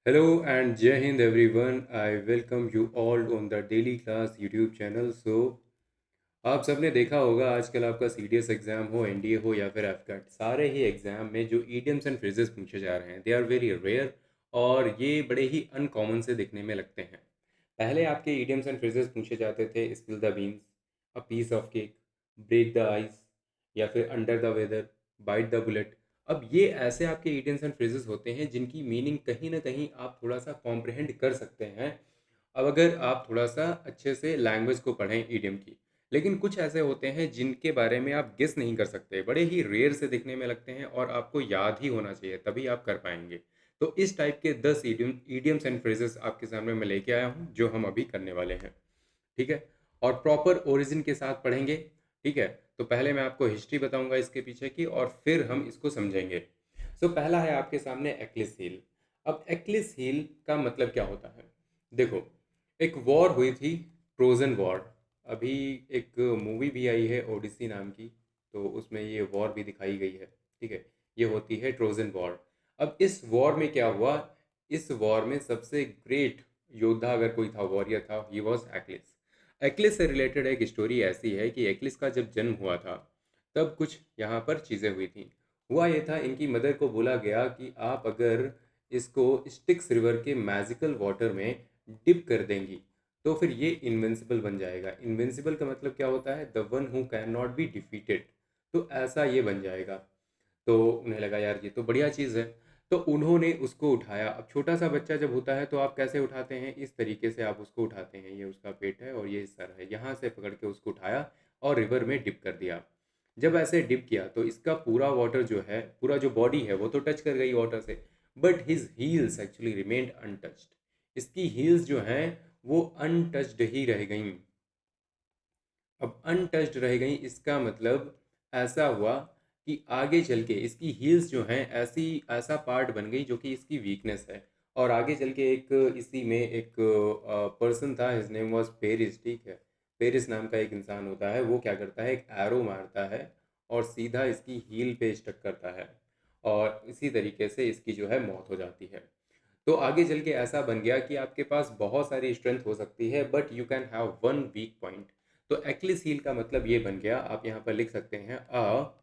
Hello and Jai Hind everyone. I welcome you all on the Daily Class YouTube channel. आप सबने देखा होगा आजकल आपका सीडीएस एग्जाम हो, एनडीए हो या फिर एफकैट, सारे ही एग्जाम में जो ईडियम्स एंड फ्रेजेस पूछे जा रहे हैं दे आर वेरी रेयर और ये बड़े ही अनकॉमन से दिखने में लगते हैं। पहले आपके ईडियम्स एंड फ्रेजेस पूछे जाते थे spill the beans, a piece of cake, break the ice या फिर under the weather, bite the bullet. अब ये ऐसे आपके ईडियम्स एंड फ्रेजेस होते हैं जिनकी मीनिंग कहीं ना कहीं आप थोड़ा सा कॉम्प्रहेंड कर सकते हैं। अब अगर आप थोड़ा सा अच्छे से लैंग्वेज को पढ़ें ईडियम की, लेकिन कुछ ऐसे होते हैं जिनके बारे में आप गेस नहीं कर सकते, बड़े ही रेयर से दिखने में लगते हैं और आपको याद ही होना चाहिए तभी आप कर पाएंगे। तो इस टाइप के 10 ईडियम्स एंड फ्रेजेस आपके सामने मैं लेके आया हूँ जो हम अभी करने वाले हैं। ठीक है, और प्रॉपर ओरिजिन के साथ पढ़ेंगे। ठीक है, तो पहले मैं आपको हिस्ट्री बताऊंगा इसके पीछे की और फिर हम इसको समझेंगे। पहला है आपके सामने एक्लिस हील। अब एक्लिस हील का मतलब क्या होता है? देखो, एक वॉर हुई थी, ट्रोजन वॉर। अभी एक मूवी भी आई है ओडिसी नाम की, तो उसमें ये वॉर भी दिखाई गई है। ठीक है, ये होती है ट्रोजन वॉर। अब इस वॉर में क्या हुआ? इस वॉर में सबसे ग्रेट योद्धा अगर कोई था, वॉरियर था, ही वॉज एक्लिस। एक्लिस से रिलेटेड एक स्टोरी ऐसी है कि एक्लिस का जब जन्म हुआ था तब कुछ यहाँ पर चीज़ें हुई थी। हुआ ये था, इनकी मदर को बोला गया कि आप अगर इसको स्टिक्स रिवर के मैजिकल वाटर में डिप कर देंगी तो फिर ये इनविंसिबल बन जाएगा। इनविंसिबल का मतलब क्या होता है? The one who can not be defeated. तो ऐसा ये बन जाएगा। तो उन्हें लगा यार ये तो बढ़िया चीज़ है, तो उन्होंने उसको उठाया। अब छोटा सा बच्चा जब होता है तो आप कैसे उठाते हैं? इस तरीके से आप उसको उठाते हैं। ये उसका पेट है और ये सर है, यहाँ से पकड़ के उसको उठाया और रिवर में डिप कर दिया। जब ऐसे डिप किया तो इसका पूरा वाटर जो है, पूरा जो बॉडी है वो तो टच कर गई वाटर से, but his heels actually remained untouched. इसकी हील्स जो हैं वो अनटच्ड ही रह गईं। अब अनटच्ड रह गई इसका मतलब ऐसा हुआ कि आगे चल के इसकी हील्स जो हैं ऐसी ऐसा पार्ट बन गई जो कि इसकी वीकनेस है। और आगे चल के एक इसी में एक पर्सन था, हिज नेम वाज पेरिस। ठीक है, पेरिस नाम का एक इंसान होता है, वो क्या करता है, एक एरो मारता है और सीधा इसकी हील पे स्टक करता है और इसी तरीके से इसकी जो है मौत हो जाती है। तो आगे चल के ऐसा बन गया कि आपके पास बहुत सारी स्ट्रेंथ हो सकती है but you can have one weak point. तो एक्लिस हील का मतलब ये बन गया, आप यहाँ पर लिख सकते हैं a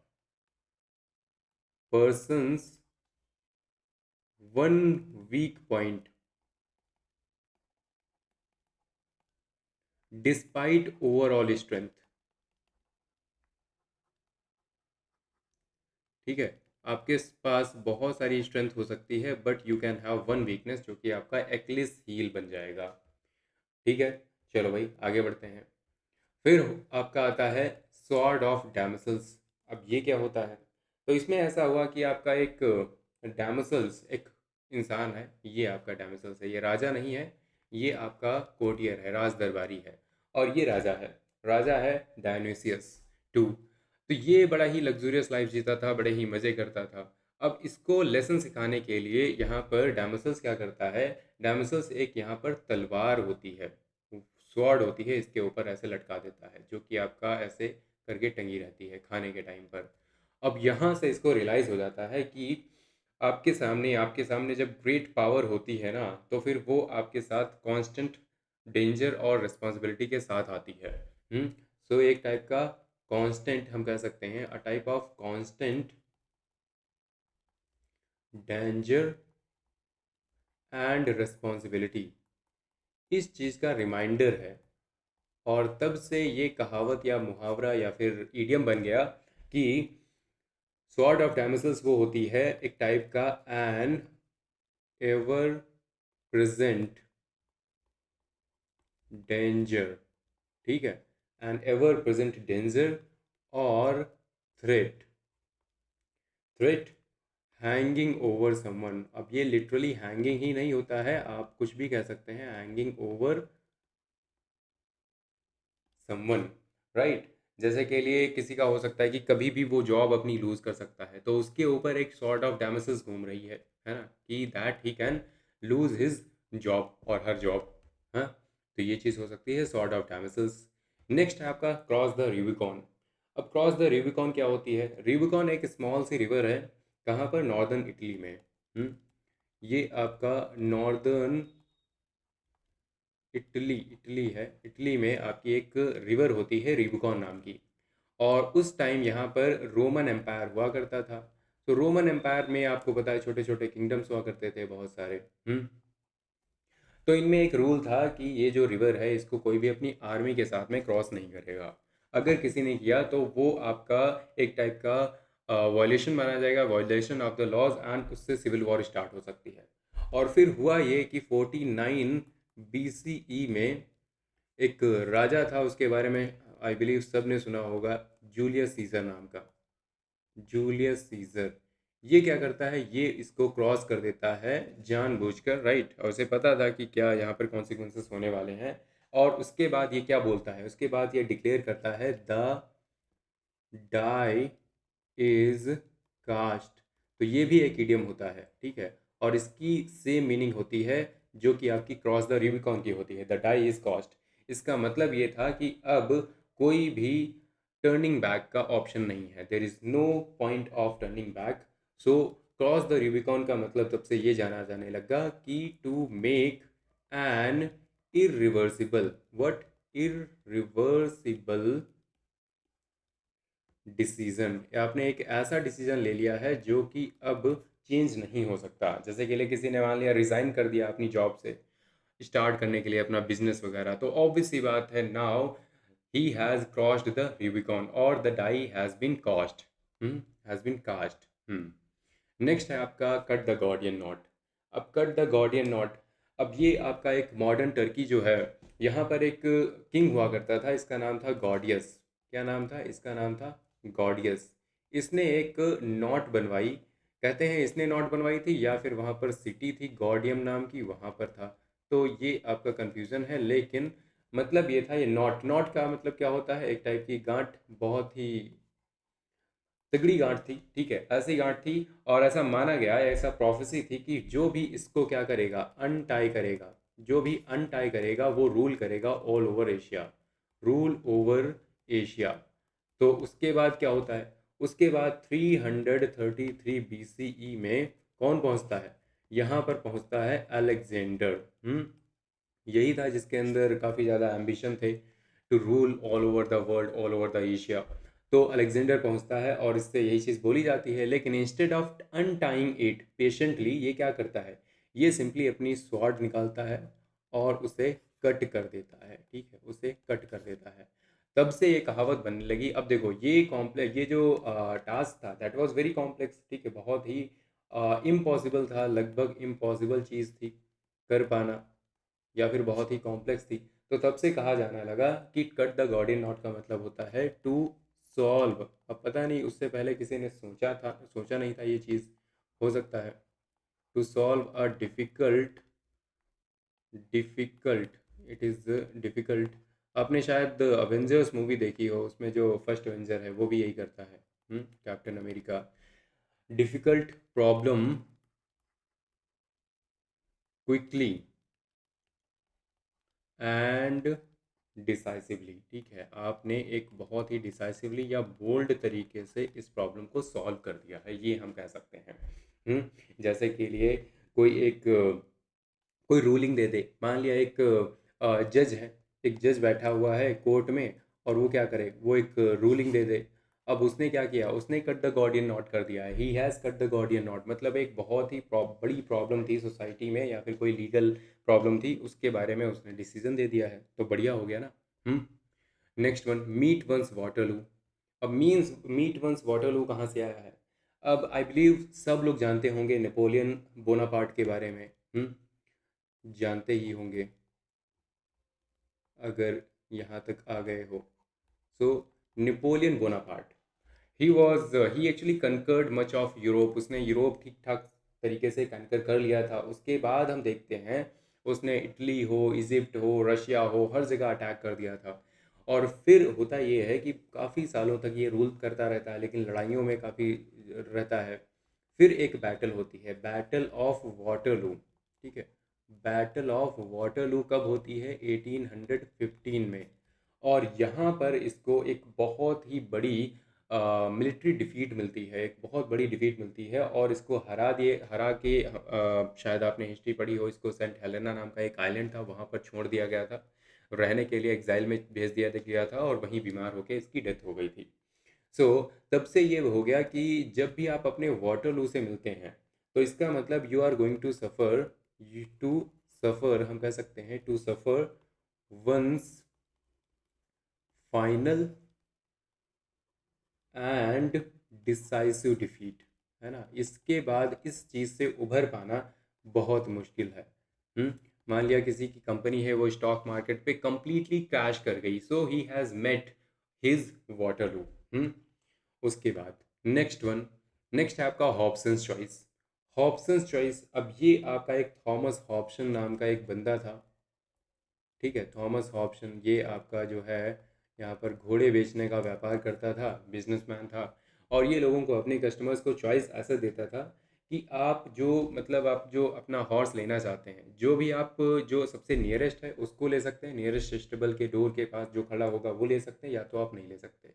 person's one weak point despite overall strength. ठीक है, आपके पास बहुत सारी स्ट्रेंथ हो सकती है but you can have one weakness जो कि आपका एक्लिस हील बन जाएगा। ठीक है, चलो भाई आगे बढ़ते हैं। फिर आपका आता है स्वॉर्ड ऑफ डैमसल्स। अब ये क्या होता है? तो इसमें ऐसा हुआ कि आपका एक डैमसल्स एक इंसान है, ये आपका डैमसल्स है, ये राजा नहीं है, ये आपका कोर्टियर है, राज दरबारी है। और ये राजा है, राजा है डायonysius टू। तो ये बड़ा ही लग्जूरियस लाइफ जीता था, बड़े ही मज़े करता था। अब इसको लेसन सिखाने के लिए यहाँ पर डैमसल्स क्या करता है? डैमसल्स एक यहाँ पर तलवार होती है, स्वॉर्ड होती है, इसके ऊपर ऐसे लटका देता है जो कि आपका ऐसे करके टंगी रहती है खाने के टाइम पर। अब यहाँ से इसको रियलाइज़ हो जाता है कि आपके सामने जब ग्रेट पावर होती है ना, तो फिर वो आपके साथ कांस्टेंट डेंजर और रिस्पॉन्सिबिलिटी के साथ आती है। सो एक टाइप का कांस्टेंट हम कह सकते हैं, a type of constant danger and responsibility इस चीज़ का रिमाइंडर है। और तब से ये कहावत या मुहावरा या फिर ईडियम बन गया कि स्वॉर्ड ऑफ डैमोसेल्स वो होती है एक टाइप का एन एवर प्रेजेंट डेंजर। ठीक है, एन एवर प्रेजेंट डेंजर और threat. Threat hanging over someone. अब ये लिटरली हैंगिंग ही नहीं होता है, आप कुछ भी कह सकते हैं, हैंगिंग ओवर समवन, राइट। जैसे के लिए किसी का हो सकता है कि कभी भी वो जॉब अपनी लूज कर सकता है, तो उसके ऊपर एक सॉर्ट ऑफ डैमेसेस घूम रही है ना, कि that he can lose his job और हर जॉब। हाँ, तो ये चीज़ हो सकती है सॉर्ट ऑफ डैमेसेस। नेक्स्ट है आपका क्रॉस द रूबिकॉन। अब क्रॉस द रूबिकॉन क्या होती है? रूबिकॉन एक स्मॉल सी रिवर है, कहाँ पर? नॉर्दर्न इटली में। ये आपका नॉर्दर्न इटली है। इटली में आपकी एक रिवर होती है रूबिकॉन नाम की। और उस टाइम यहाँ पर रोमन एम्पायर हुआ करता था। तो रोमन एम्पायर में आपको पता है छोटे छोटे किंगडम्स हुआ करते थे बहुत सारे। तो इनमें एक रूल था कि ये जो रिवर है इसको कोई भी अपनी आर्मी के साथ में क्रॉस नहीं करेगा। अगर किसी ने किया तो वो आपका एक टाइप का वायलेशन माना जाएगा, violation of the laws, and उससे सिविल वॉर स्टार्ट हो सकती है। और फिर हुआ ये कि 49 BCE में एक राजा था, उसके बारे में आई बिलीव सब ने सुना होगा, जूलियस सीजर नाम का। जूलियस सीजर ये क्या करता है, ये इसको क्रॉस कर देता है जानबूझकर, राइट। और उसे पता था कि क्या यहाँ पर कॉन्सिक्वेंसेस होने वाले हैं। और उसके बाद ये क्या बोलता है, उसके बाद ये डिक्लेयर करता है द डाई इज कास्ट। तो ये भी एक इडियम होता है, ठीक है। और इसकी सेम मीनिंग होती है जो कि आपकी क्रॉस द रूबिकॉन की होती है, द डाई इज कास्ट। इसका मतलब ये था कि अब कोई भी टर्निंग बैक का ऑप्शन नहीं है, there is no point of turning back. So cross the Rubicon का मतलब तब से ये जाना जाने लगा कि to make an irreversible, what, irreversible decision. आपने एक ऐसा डिसीजन ले लिया है जो कि अब चेंज नहीं हो सकता। जैसे कि किसी ने मान लिया रिज़ाइन कर दिया अपनी जॉब से स्टार्ट करने के लिए अपना बिजनेस वगैरह, तो ऑब्वियस सी बात है, now he has crossed the Rubicon और the die has been cast, has been cast. Next है आपका कट द गॉर्डियन नॉट। अब कट द गॉर्डियन नॉट, अब ये आपका एक मॉडर्न टर्की जो है, यहाँ पर एक किंग हुआ करता था, इसका नाम था गॉडियस। क्या नाम था इसका, नाम था गॉडियस। इसने एक नॉट बनवाई, कहते हैं इसने नॉट बनवाई थी या फिर वहाँ पर सिटी थी गॉडियम नाम की, वहाँ पर था। तो ये आपका कंफ्यूजन है, लेकिन मतलब ये था, ये नॉट, नॉट का मतलब क्या होता है, एक टाइप की गांठ, बहुत ही तगड़ी गांठ थी, ठीक है, ऐसी गांठ थी। और ऐसा माना गया, ऐसा प्रोफेसी थी कि जो भी इसको क्या करेगा, अनटाई करेगा, जो भी अनटाई करेगा वो रूल करेगा all over Asia, rule over Asia. तो उसके बाद क्या होता है, उसके बाद 333 BCE में कौन पहुंचता है, यहाँ पर पहुंचता है अलेक्जेंडर। यही था जिसके अंदर काफ़ी ज़्यादा एम्बिशन थे, to rule all over the world, all over the Asia. तो अलेक्जेंडर पहुंचता है और इससे यही चीज़ बोली जाती है, लेकिन इंस्टेड ऑफ अनटाइंग इट पेशेंटली, ये क्या करता है, ये सिंपली अपनी स्वॉर्ड निकालता है और उसे कट कर देता है, ठीक है, उसे कट कर देता है। तब से ये कहावत बनने लगी। अब देखो ये कॉम्प्लेक्स, ये जो टास्क था दैट वाज वेरी कॉम्प्लेक्स, ठीक है, बहुत ही इम्पॉसिबल था, लगभग इम्पॉसिबल चीज़ थी कर पाना, या फिर बहुत ही कॉम्प्लेक्स थी। तो तब से कहा जाने लगा कि कट द गॉर्डियन नॉट का मतलब होता है टू सॉल्व। अब पता नहीं उससे पहले किसी ने सोचा था, सोचा नहीं था ये चीज़ हो सकता है, to solve a difficult, difficult, it is difficult. आपने शायद अवेंजर्स मूवी देखी हो, उसमें जो फर्स्ट अवेंजर है वो भी यही करता है, captain America. Difficult problem quickly and decisively, ठीक है, आपने एक बहुत ही डिसाइसिवली या बोल्ड तरीके से इस प्रॉब्लम को सॉल्व कर दिया है, ये हम कह सकते हैं। जैसे कि लिए कोई एक कोई रूलिंग दे दे, मान लिया एक जज है, एक जज बैठा हुआ है कोर्ट में, और वो क्या करे, वो एक रूलिंग दे दे। अब उसने क्या किया, उसने कट द गॉर्डियन नॉट कर दिया है, he has cut the Gordian not, मतलब एक बहुत ही बड़ी प्रॉब्लम थी सोसाइटी में या फिर कोई लीगल प्रॉब्लम थी, उसके बारे में उसने डिसीजन दे दिया है, तो बढ़िया हो गया ना। Next one, meet one's Waterloo. अब मीन्स मीट वंस वाटरलू कहाँ से आया है, अब आई बिलीव सब लोग जानते होंगे नेपोलियन बोनापार्ट के बारे में, जानते ही होंगे अगर यहाँ तक आ गए हो। So Napoleon Bonaparte, he actually conquered much of Europe, उसने यूरोप ठीक ठाक तरीके से कंकर कर लिया था। उसके बाद हम देखते हैं उसने इटली हो, इजिप्ट हो, रशिया हो, हर जगह अटैक कर दिया था। और फिर होता ये है कि काफ़ी सालों तक ये रूल करता रहता है, लेकिन लड़ाइयों में काफ़ी रहता है। फिर एक बैटल होती है, बैटल ऑफ वाटरलू, ठीक है। बैटल ऑफ वाटरलू कब होती है, 1815 में। और यहाँ पर इसको एक बहुत ही बड़ी मिलिट्री डिफीट मिलती है, एक बहुत बड़ी डिफीट मिलती है, और इसको हरा के शायद आपने हिस्ट्री पढ़ी हो, इसको सेंट हेलेना नाम का एक आइलैंड था, वहाँ पर छोड़ दिया गया था, रहने के लिए एग्जाइल में भेज दिया गया था, और वहीं बीमार होकर इसकी डेथ हो गई थी। सो तब से ये हो गया कि जब भी आप अपने वाटरलू से मिलते हैं, तो इसका मतलब you are going to suffer, हम कह सकते हैं to suffer one's final and decisive defeat, है ना। इसके बाद इस चीज़ से उभर पाना बहुत मुश्किल है। मान लिया किसी की कंपनी है, वो स्टॉक मार्केट पे कंप्लीटली क्रैश कर गई, so he has met his Waterloo. उसके बाद नेक्स्ट है आपका हॉब्सन्स चॉइस। हॉब्सन्स चॉइस, अब ये आपका एक थॉमस हॉब्सन नाम का एक बंदा था, ठीक है। थॉमस हॉब्सन ये आपका जो है यहाँ पर घोड़े बेचने का व्यापार करता था, बिजनेसमैन था, और ये लोगों को, अपने कस्टमर्स को चॉइस ऐसा देता था कि आप जो अपना हॉर्स लेना चाहते हैं, जो भी आप, जो सबसे नियरेस्ट है उसको ले सकते हैं, नियरेस्ट स्टेबल के डोर के पास जो खड़ा होगा वो ले सकते हैं, या तो आप नहीं ले सकते।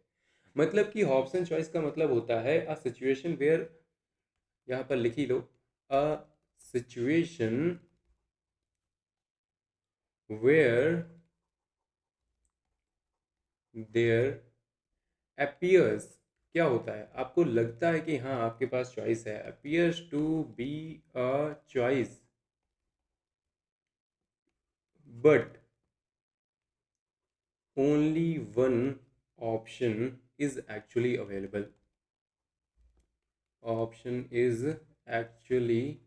मतलब कि हॉब्सन चॉइस का मतलब होता है अ सिचुएशन वेयर, यहाँ पर लिख ही लो, a situation where there appears, क्या होता है, आपको लगता है कि हाँ आपके पास चॉइस है, appears to be a choice but only one option is actually available, option is actually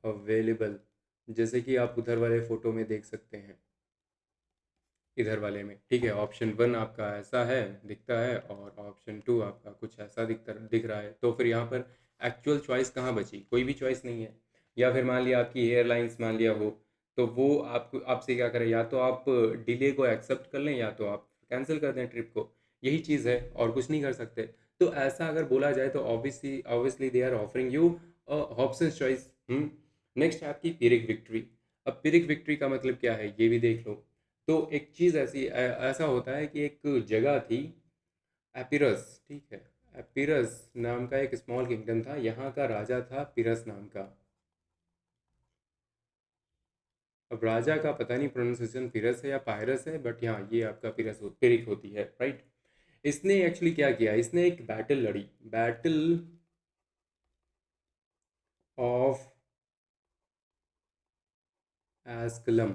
available। जैसे कि आप उधर वाले फोटो में देख सकते हैं, इधर वाले में, ठीक है। ऑप्शन वन आपका ऐसा है, दिखता है, और ऑप्शन टू आपका कुछ ऐसा दिख रहा है, तो फिर यहाँ पर एक्चुअल चॉइस कहाँ बची, कोई भी चॉइस नहीं है। या फिर मान लिया आपकी एयरलाइंस मान लिया हो, तो वो आपको, आपसे क्या करें, या तो आप डिले को एक्सेप्ट कर लें, या तो आप कैंसिल कर दें ट्रिप को, यही चीज़ है, और कुछ नहीं कर सकते। तो ऐसा अगर बोला जाए तो obviously obviously they are offering you options choice. Next है आपकी पिरिक विक्ट्री। अब पिरिक विक्ट्री का मतलब क्या है, ये भी देख लो। तो एक चीज़ ऐसा होता है कि एक जगह थी, एपिरस, ठीक है। एपिरस नाम का एक स्मॉल किंगडम था, यहाँ का राजा था पिरस नाम का। अब राजा का पता नहीं प्रोनाउंसिएशन पिरस है या पायरस है, बट यहाँ ये आपका पिरिक होती है, राइट। इसने एक्चुअली क्या किया, इसने एक बैटल लड़ी, बैटल ऑफ एस्कलम।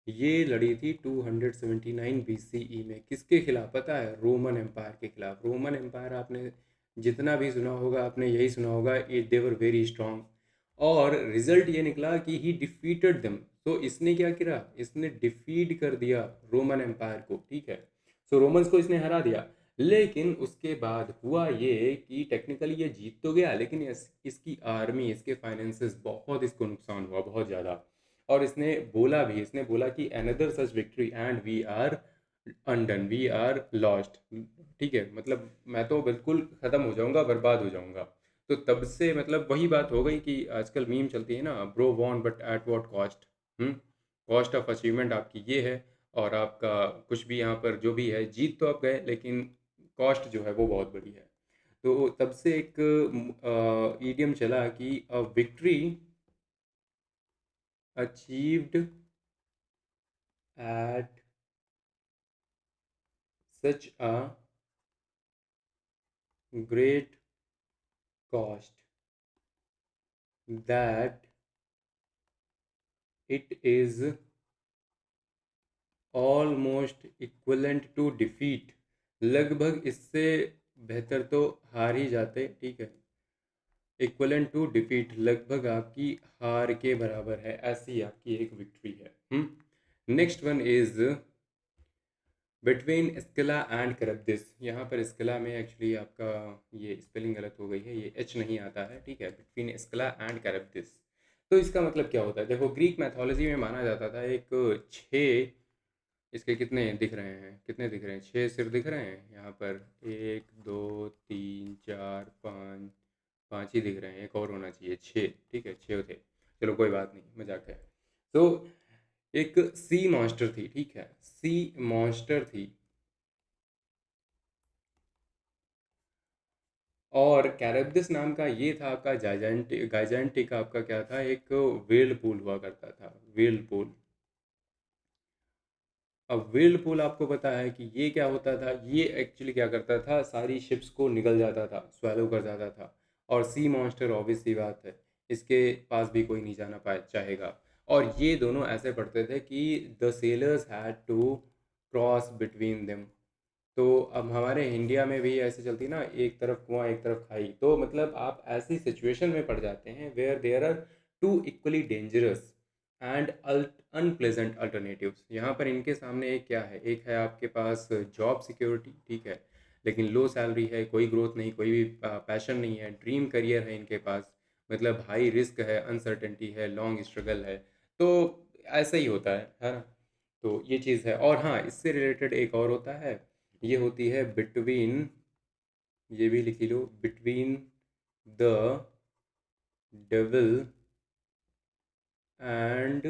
ये लड़ी थी 279 BCE में, किसके खिलाफ पता है, रोमन एम्पायर के खिलाफ। रोमन एम्पायर आपने जितना भी सुना होगा, आपने यही सुना होगा, it they were very strong, और रिजल्ट ये निकला कि ही डिफीटेड देम। तो इसने क्या किया, इसने डिफीट कर दिया रोमन एम्पायर को, ठीक है। सो रोमन्स को इसने हरा दिया, लेकिन उसके बाद हुआ ये कि टेक्निकली ये जीत तो गया, लेकिन इसकी आर्मी, इसके फाइनेंसेस, बहुत इसको नुकसान हुआ, बहुत ज़्यादा। और इसने बोला कि another such victory and we are undone, we are lost, ठीक है। मतलब मैं तो बिल्कुल ख़त्म हो जाऊंगा, बर्बाद हो जाऊंगा। तो तब से मतलब वही बात हो गई कि आजकल मीम चलती है ना, bro won but at what cost. Cost of achievement आपकी ये है, और आपका कुछ भी यहाँ पर जो भी है, जीत तो आप गए, लेकिन कॉस्ट जो है वो बहुत बड़ी है। तो तब से एक ईडियम चला कि अ victory achieved at such a great cost that it is almost equivalent to defeat। लगभग इससे बेहतर तो हार ही जाते, ठीक है। इक्वलेंट टू डिफीट, लगभग आपकी हार के बराबर है, ऐसी आपकी एक विक्ट्री है। Next one is between Scylla and Charybdis. यहाँ पर स्किला में एक्चुअली आपका ये स्पेलिंग गलत हो गई है, ये एच नहीं आता है, ठीक है। बिटवीन स्किला एंड करब्दिस, तो इसका मतलब क्या होता है, देखो ग्रीक मैथोलॉजी में माना जाता था एक छः, इसके कितने दिख रहे हैं, कितने दिख रहे हैं, छः सिर दिख रहे हैं यहाँ पर, एक दो तीन चार पाँच, पाँच ही दिख रहे हैं, एक और होना चाहिए, छः, ठीक है, छः थे। चलो कोई बात नहीं, मजाक है। तो एक सी मॉन्स्टर थी, ठीक है, सी मॉन्स्टर थी, और कैरेबिस नाम का ये था आपका गाइजेंटिक आपका क्या था, एक व्हेल पूल हुआ करता था, व्हेल पूल। अब व्हेल पूल आपको पता है कि ये क्या होता था, ये एक्चुअली क्या करता था, सारी शिप्स को निगल जाता था, स्वेलो कर जाता था। और सी मॉन्स्टर ऑब्वियस सी बात है, इसके पास भी कोई नहीं जाना पाए चाहेगा। और ये दोनों ऐसे पढ़ते थे कि the sailors had to cross between them. तो अब हमारे इंडिया में भी ऐसे चलती ना, एक तरफ कुआं एक तरफ खाई, तो मतलब आप ऐसी सिचुएशन में पड़ जाते हैं where there are two equally dangerous and unpleasant alternatives. यहाँ पर इनके सामने एक क्या है, एक है आपके पास जॉब सिक्योरिटी, ठीक है, लेकिन लो सैलरी है, कोई ग्रोथ नहीं, कोई भी पैशन नहीं है, ड्रीम करियर है इनके पास, मतलब हाई रिस्क है, अनसर्टेनिटी है, लॉन्ग स्ट्रगल है। तो ऐसा ही होता है ना। तो ये चीज़ है। और हाँ, इससे रिलेटेड एक और होता है, ये होती है बिटवीन, ये भी लिखी लो, between the devil and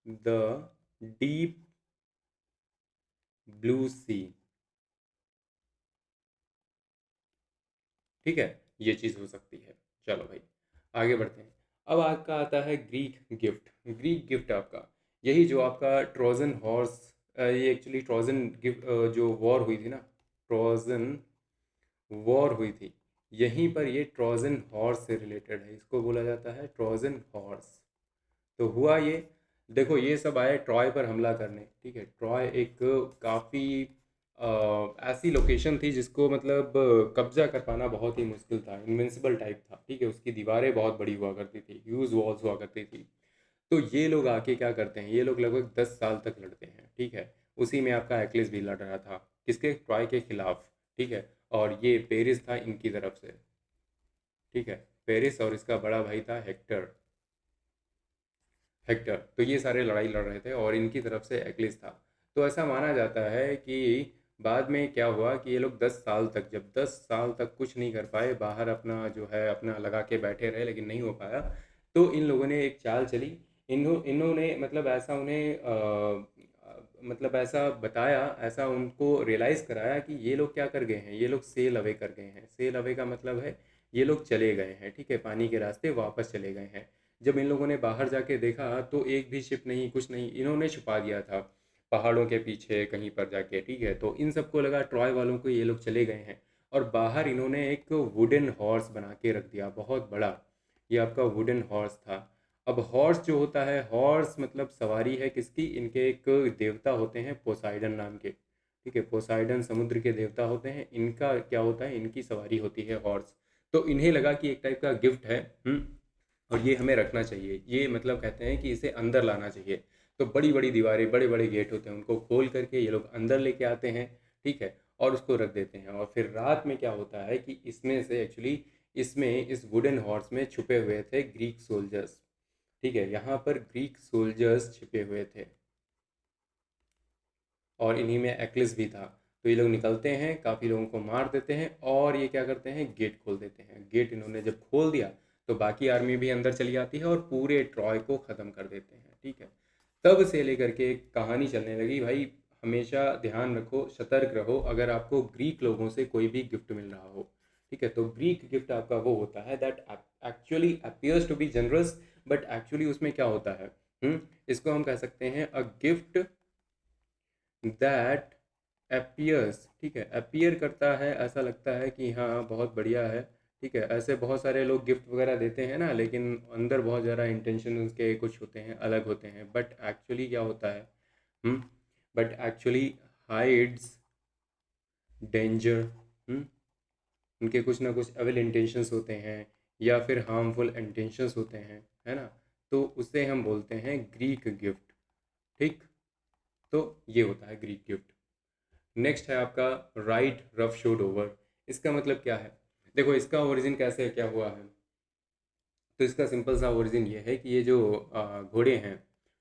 the deep blue sea. ठीक है, ये चीज़ हो सकती है। चलो भाई, आगे बढ़ते हैं। अब आपका आता है ग्रीक गिफ्ट। ग्रीक गिफ्ट आपका यही जो आपका ट्रोजन हॉर्स, ये एक्चुअली ट्रोजन गिफ्ट, जो वॉर हुई थी ना, ट्रोजन वॉर हुई थी, यहीं पर ये ट्रोजन हॉर्स से रिलेटेड है, इसको बोला जाता है ट्रोजन हॉर्स। तो हुआ ये, देखो ये सब आए ट्रॉय पर हमला करने, ठीक है। ट्रॉय एक काफ़ी ऐसी लोकेशन थी जिसको मतलब कब्जा कर पाना बहुत ही मुश्किल था, इनविंसिबल टाइप था, ठीक है। उसकी दीवारें बहुत बड़ी हुआ करती थी, ह्यूज वॉल्स हुआ करती थी। तो ये लोग आके क्या करते हैं, ये लोग लगभग 10 साल तक लड़ते हैं, ठीक है। उसी में आपका एक्लिस भी लड़ रहा था, किसके, ट्रॉय के खिलाफ, ठीक है। और ये पेरिस था इनकी तरफ से, ठीक है। पेरिस और इसका बड़ा भाई था हेक्टर। हेक्टर, तो ये सारे लड़ाई लड़ रहे थे और इनकी तरफ से एक्लिस था। तो ऐसा माना जाता है कि बाद में क्या हुआ कि ये लोग 10 साल तक, जब 10 साल तक कुछ नहीं कर पाए, बाहर अपना जो है अपना लगा के बैठे रहे, लेकिन नहीं हो पाया, तो इन लोगों ने एक चाल चली। इन्होंने मतलब ऐसा उन्हें मतलब ऐसा बताया, ऐसा उनको रियलाइज़ कराया कि ये लोग क्या कर गए हैं, ये लोग सेल अवे कर गए हैं। सेल अवे का मतलब है ये लोग चले गए हैं, ठीक है, पानी के रास्ते वापस चले गए हैं। जब इन लोगों ने बाहर जाके देखा तो एक भी शिप नहीं, कुछ नहीं, इन्होंने छुपा दिया था पहाड़ों के पीछे कहीं पर जाके, ठीक है। तो इन सबको लगा ट्रॉय वालों को ये लोग चले गए हैं, और बाहर इन्होंने एक वुडन हॉर्स बना के रख दिया, बहुत बड़ा। ये आपका वुडन हॉर्स था। अब हॉर्स जो होता है, हॉर्स मतलब सवारी है किसकी, इनके एक देवता होते हैं पोसाइडन नाम के, ठीक है। पोसाइडन समुद्र के देवता होते हैं, इनका क्या होता है, इनकी सवारी होती है हॉर्स। तो इन्हें लगा कि एक टाइप का गिफ्ट है, और ये हमें रखना चाहिए, ये मतलब कहते हैं कि इसे अंदर लाना चाहिए। तो बड़ी बड़ी दीवारें, बड़े बड़े गेट होते हैं, उनको खोल करके ये लोग अंदर लेके आते हैं, ठीक है, और उसको रख देते हैं। और फिर रात में क्या होता है कि इसमें से एक्चुअली, इसमें इस वुडन हॉर्स में छुपे हुए थे ग्रीक सोल्जर्स, ठीक है। यहाँ पर ग्रीक सोल्जर्स छिपे हुए थे, और इन्हीं में एक्लिस भी था। तो ये लोग निकलते हैं, काफ़ी लोगों को मार देते हैं, और ये क्या करते हैं, गेट खोल देते हैं। गेट इन्होंने जब खोल दिया तो बाकी आर्मी भी अंदर चली आती है और पूरे ट्रॉय को ख़त्म कर देते हैं, ठीक है। तब से लेकर के एक कहानी चलने लगी भाई, हमेशा ध्यान रखो, सतर्क रहो अगर आपको ग्रीक लोगों से कोई भी गिफ्ट मिल रहा हो, ठीक है। तो ग्रीक गिफ्ट आपका वो होता है that actually appears to be generous, but actually उसमें क्या होता है, इसको हम कह सकते हैं अ गिफ्ट दैट अपीयर्स, ठीक है, अपीयर करता है, ऐसा लगता है कि हाँ बहुत बढ़िया है, ठीक है। ऐसे बहुत सारे लोग गिफ्ट वगैरह देते हैं ना, लेकिन अंदर बहुत ज़्यादा इंटेंशन उनके कुछ होते हैं, अलग होते हैं, बट एक्चुअली क्या होता है, हम्म बट एक्चुअली हाइड्स डेंजर। उनके कुछ ना कुछ एविल इंटेंशंस होते हैं, या फिर हार्मफुल इंटेंशंस होते हैं, है ना। तो उसे हम बोलते हैं ग्रीक गिफ्ट, ठीक। तो ये होता है ग्रीक गिफ्ट। नेक्स्ट है आपका राइट रफ शोड ओवर। इसका मतलब क्या है, देखो इसका ओरिजिन कैसे क्या हुआ है। तो इसका सिंपल सा ओरिजिन ये है कि ये जो घोड़े हैं,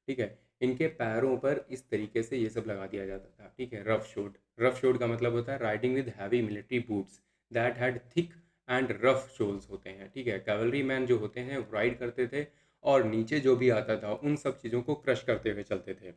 ठीक है, इनके पैरों पर इस तरीके से ये सब लगा दिया जाता था, ठीक है। रफ शोड, रफ शोड का मतलब होता है riding with heavy military boots that had thick and rough soles होते हैं, ठीक है। कैवलरी मैन जो होते हैं राइड करते थे, और नीचे जो भी आता था उन सब चीज़ों को क्रश करते हुए चलते थे।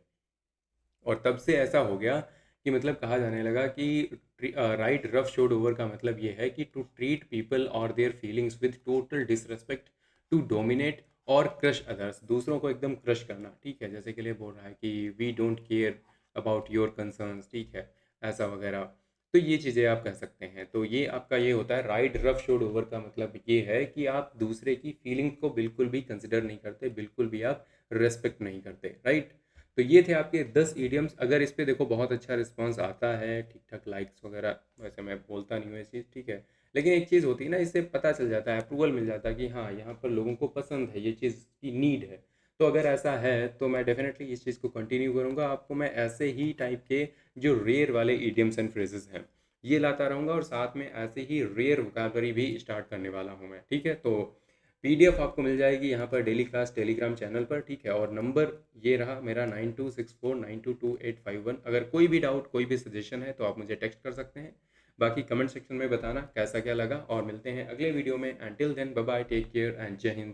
और तब से ऐसा हो गया कि मतलब कहा जाने लगा कि राइट रफ शोल्ड ओवर का मतलब ये है कि टू ट्रीट पीपल और their feelings with total disrespect, to dominate और क्रश अदर्स, दूसरों को एकदम क्रश करना, ठीक है। जैसे के लिए बोल रहा है कि we don't care about your concerns, ठीक है, ऐसा वगैरह। तो ये चीज़ें आप कह सकते हैं। तो ये आपका ये होता है राइट रफ शोल्ड ओवर का मतलब ये है कि आप दूसरे की फीलिंग्स को बिल्कुल भी कंसिडर नहीं करते, बिल्कुल भी आप रेस्पेक्ट नहीं करते, राइट। तो ये थे आपके 10 ईडियम्स। अगर इस पे देखो बहुत अच्छा रिस्पांस आता है, ठीक ठाक लाइक्स वगैरह, वैसे मैं बोलता नहीं हूँ ये चीज़, ठीक है, लेकिन एक चीज़ होती है ना, इससे पता चल जाता है, अप्रूवल मिल जाता है कि हाँ यहाँ पर लोगों को पसंद है, ये चीज़ की नीड है। तो अगर ऐसा है तो मैं डेफिनेटली इस चीज़ को कंटिन्यू करूँगा, आपको मैं ऐसे ही टाइप के जो रेयर वाले ईडियम्स एंड फ्रेजेस हैं ये लाता रहूँगा, और साथ में ऐसे ही रेयर वोकैबलरी भी स्टार्ट करने वाला हूँ मैं, ठीक है। तो पीडीएफ आपको मिल जाएगी यहाँ पर डेली क्लास टेलीग्राम चैनल पर, ठीक है। और नंबर ये रहा मेरा 9264922851। अगर कोई भी डाउट, कोई भी सजेशन है तो आप मुझे टेक्स्ट कर सकते हैं। बाकी कमेंट सेक्शन में बताना कैसा क्या लगा, और मिलते हैं अगले वीडियो में। Until then bye bye, take care and Jai Hind.